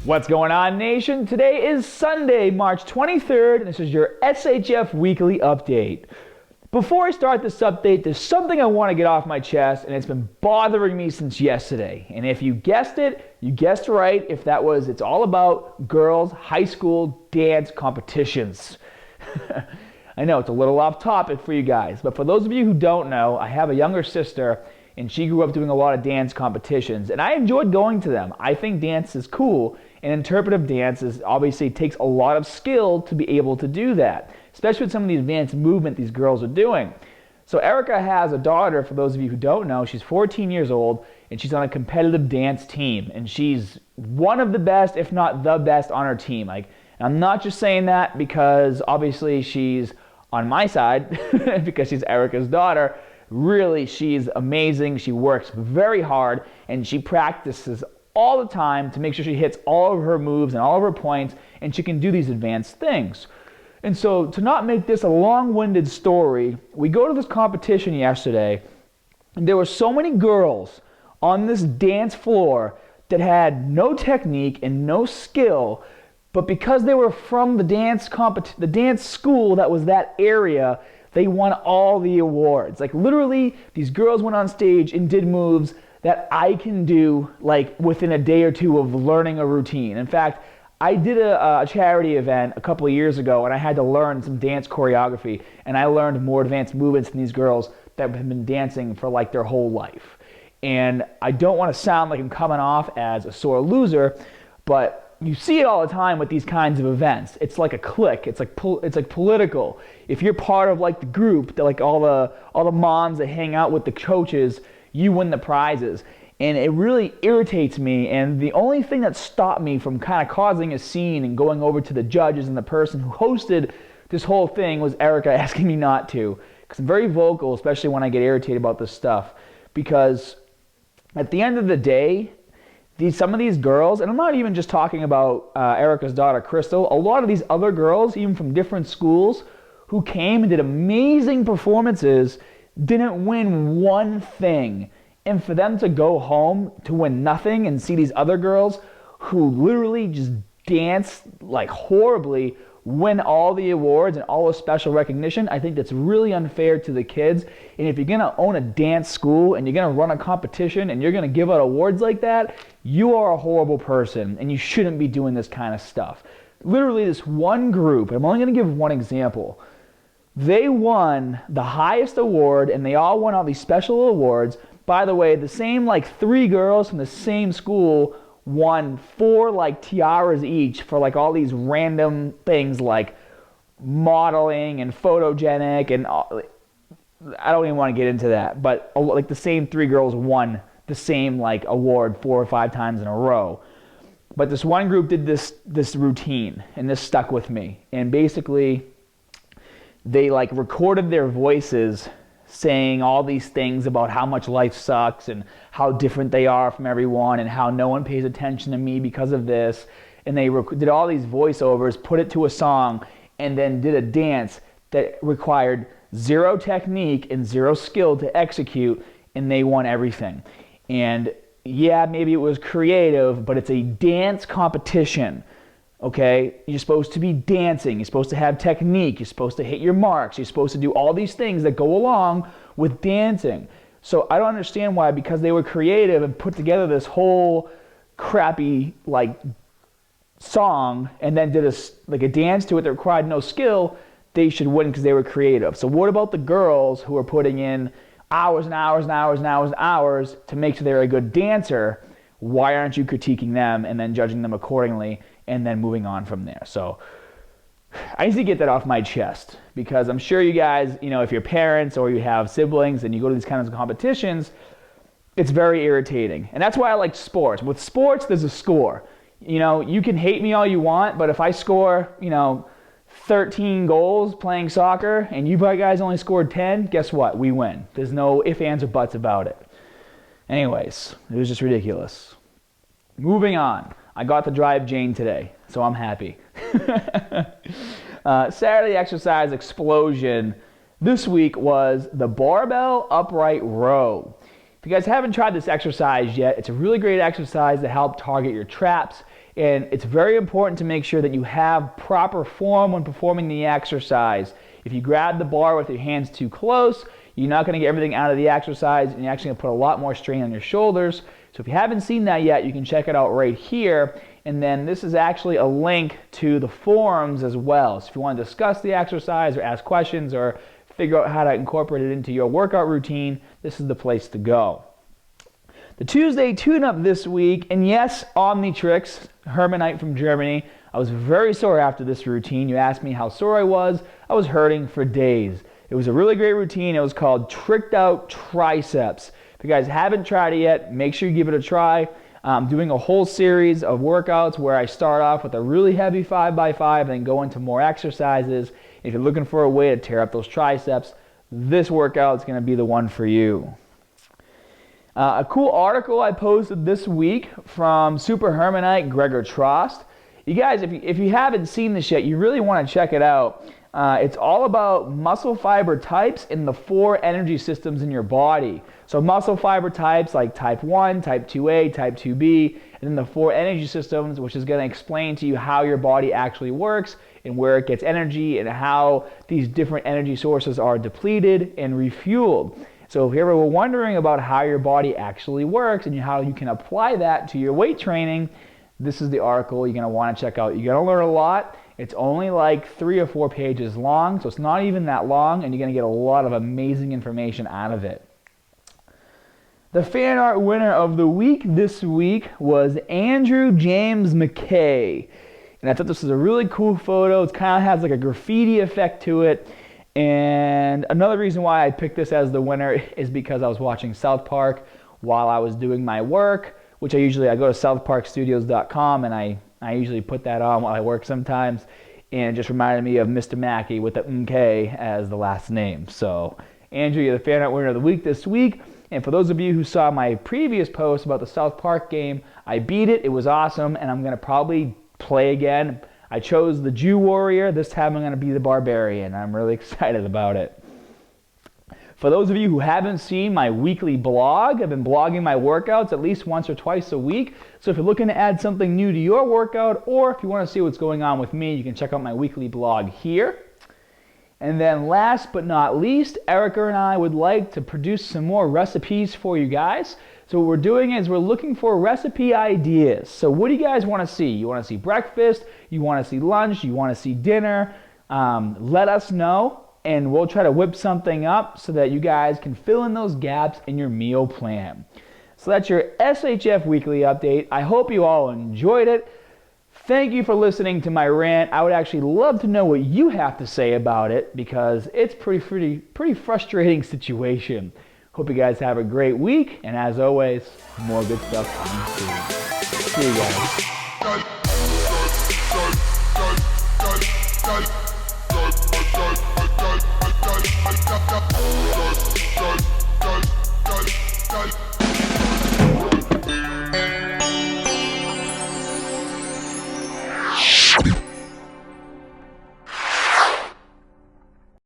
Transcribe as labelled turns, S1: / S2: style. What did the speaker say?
S1: What's going on, nation? Today is Sunday, March 23rd, and this is your SHF Weekly Update. Before I start this update, there's something I want to get off my chest, and it's been bothering me since yesterday. And if you guessed it, you guessed right. It's all about girls' high school dance competitions. I know it's a little off topic for you guys, but for those of you who don't know, I have a younger sister, and she grew up doing a lot of dance competitions, and I enjoyed going to them. I think dance is cool, and interpretive dance obviously takes a lot of skill to be able to do that, especially with some of the advanced movement these girls are doing. So Erica has a daughter, for those of you who don't know. She's 14 years old, and she's on a competitive dance team, and she's one of the best, if not the best, on her team. And I'm not just saying that because obviously she's on my side, because she's Erica's daughter. Really, she's amazing. She works very hard, and she practices all the time to make sure she hits all of her moves and all of her points, and she can do these advanced things. And so, to not make this a long-winded story, we go to this competition yesterday, and there were so many girls on this dance floor that had no technique and no skill, but because they were from the dance school that was that area, they won all the awards. Literally, these girls went on stage and did moves that I can do within a day or two of learning a routine. In fact, I did a charity event a couple of years ago, and I had to learn some dance choreography, and I learned more advanced movements than these girls that have been dancing for their whole life. And I don't want to sound like I'm coming off as a sore loser, but you see it all the time with these kinds of events. It's like a clique. It's like political. If you're part of the group, all the moms that hang out with the coaches, you win the prizes. And it really irritates me. And the only thing that stopped me from kind of causing a scene and going over to the judges and the person who hosted this whole thing was Erica asking me not to. Because I'm very vocal, especially when I get irritated about this stuff. Because at the end of the day, some of these girls, and I'm not even just talking about Erica's daughter, Crystal, a lot of these other girls, even from different schools, who came and did amazing performances, didn't win one thing. And for them to go home to win nothing and see these other girls who literally just dance horribly win all the awards and all the special recognition, I think that's really unfair to the kids. And if you're going to own a dance school and you're going to run a competition and you're going to give out awards like that, you are a horrible person and you shouldn't be doing this kind of stuff. Literally, this one group, I'm only going to give one example, they won the highest award, and they all won all these special awards. By the way, the same 3 girls from the same school won 4 tiaras each for all these random things like modeling and photogenic, and I don't even want to get into that, but the same 3 girls won the same award 4 or 5 times in a row. But this one group did this routine, and this stuck with me. And basically, they recorded their voices saying all these things about how much life sucks and how different they are from everyone and how no one pays attention to me because of this. And they did all these voiceovers, put it to a song, and then did a dance that required 0 technique and 0 skill to execute, and they won everything. And yeah, maybe it was creative, but it's a dance competition. Okay, you're supposed to be dancing, you're supposed to have technique, you're supposed to hit your marks, you're supposed to do all these things that go along with dancing. So I don't understand why, because they were creative and put together this whole crappy song and then did a dance to it that required no skill, they should win because they were creative. So what about the girls who are putting in hours and hours and hours and hours and hours to make sure they're a good dancer? Why aren't you critiquing them and then judging them accordingly and then moving on from there? So I need to get that off my chest, because I'm sure you guys, if you're parents or you have siblings and you go to these kinds of competitions, it's very irritating. And that's why I like sports. With sports, there's a score. You can hate me all you want, but if I score, 13 goals playing soccer and you guys only scored 10, guess what? We win. There's no ifs, ands, or buts about it. Anyways, it was just ridiculous. Moving on. I got to drive Jane today, so I'm happy. Saturday exercise explosion this week was the barbell upright row. If you guys haven't tried this exercise yet, it's a really great exercise to help target your traps, and it's very important to make sure that you have proper form when performing the exercise. If you grab the bar with your hands too close, you're not going to get everything out of the exercise, and you're actually going to put a lot more strain on your shoulders. So if you haven't seen that yet, you can check it out right here. And then this is actually a link to the forums as well. So if you want to discuss the exercise or ask questions or figure out how to incorporate it into your workout routine, this is the place to go. The Tuesday tune-up this week, and yes, Omnitrix, Hermanite from Germany. I was very sore after this routine. You asked me how sore I was. I was hurting for days. It was a really great routine. It was called Tricked Out Triceps. If you guys haven't tried it yet, make sure you give it a try. I'm doing a whole series of workouts where I start off with a really heavy 5x5 and then go into more exercises. If you're looking for a way to tear up those triceps, this workout is going to be the one for you. A cool article I posted this week from Super Hermanite Gregor Trost. You guys, if you haven't seen this yet, you really want to check it out. It's all about muscle fiber types and the 4 energy systems in your body. So muscle fiber types like type 1, type 2A, type 2B, and then the 4 energy systems, which is going to explain to you how your body actually works and where it gets energy and how these different energy sources are depleted and refueled. So if you ever were wondering about how your body actually works and how you can apply that to your weight training, this is the article you're going to want to check out. You're going to learn a lot. It's only like 3 or 4 pages long, so it's not even that long, and you're going to get a lot of amazing information out of it. The fan art winner of the week this week was Andrew James McKay. And I thought this was a really cool photo. It kind of has like a graffiti effect to it. And another reason why I picked this as the winner is because I was watching South Park while I was doing my work, which I go to southparkstudios.com, and I usually put that on while I work sometimes, and it just reminded me of Mr. Mackey with the MK as the last name. So Andrew, you're the fan art winner of the week this week. And for those of you who saw my previous post about the South Park game, I beat it. It was awesome, and I'm going to probably play again. I chose the Jew Warrior. This time I'm going to be the Barbarian. I'm really excited about it. For those of you who haven't seen my weekly blog, I've been blogging my workouts at least once or twice a week. So if you're looking to add something new to your workout, or if you want to see what's going on with me, you can check out my weekly blog here. And then last but not least, Erica and I would like to produce some more recipes for you guys. So what we're doing is we're looking for recipe ideas. So what do you guys want to see? You want to see breakfast? You want to see lunch? You want to see dinner? Let us know, and we'll try to whip something up so that you guys can fill in those gaps in your meal plan. So that's your SHF Weekly Update. I hope you all enjoyed it. Thank you for listening to my rant. I would actually love to know what you have to say about it, because it's pretty frustrating situation. Hope you guys have a great week, and as always, more good stuff coming soon. See you guys.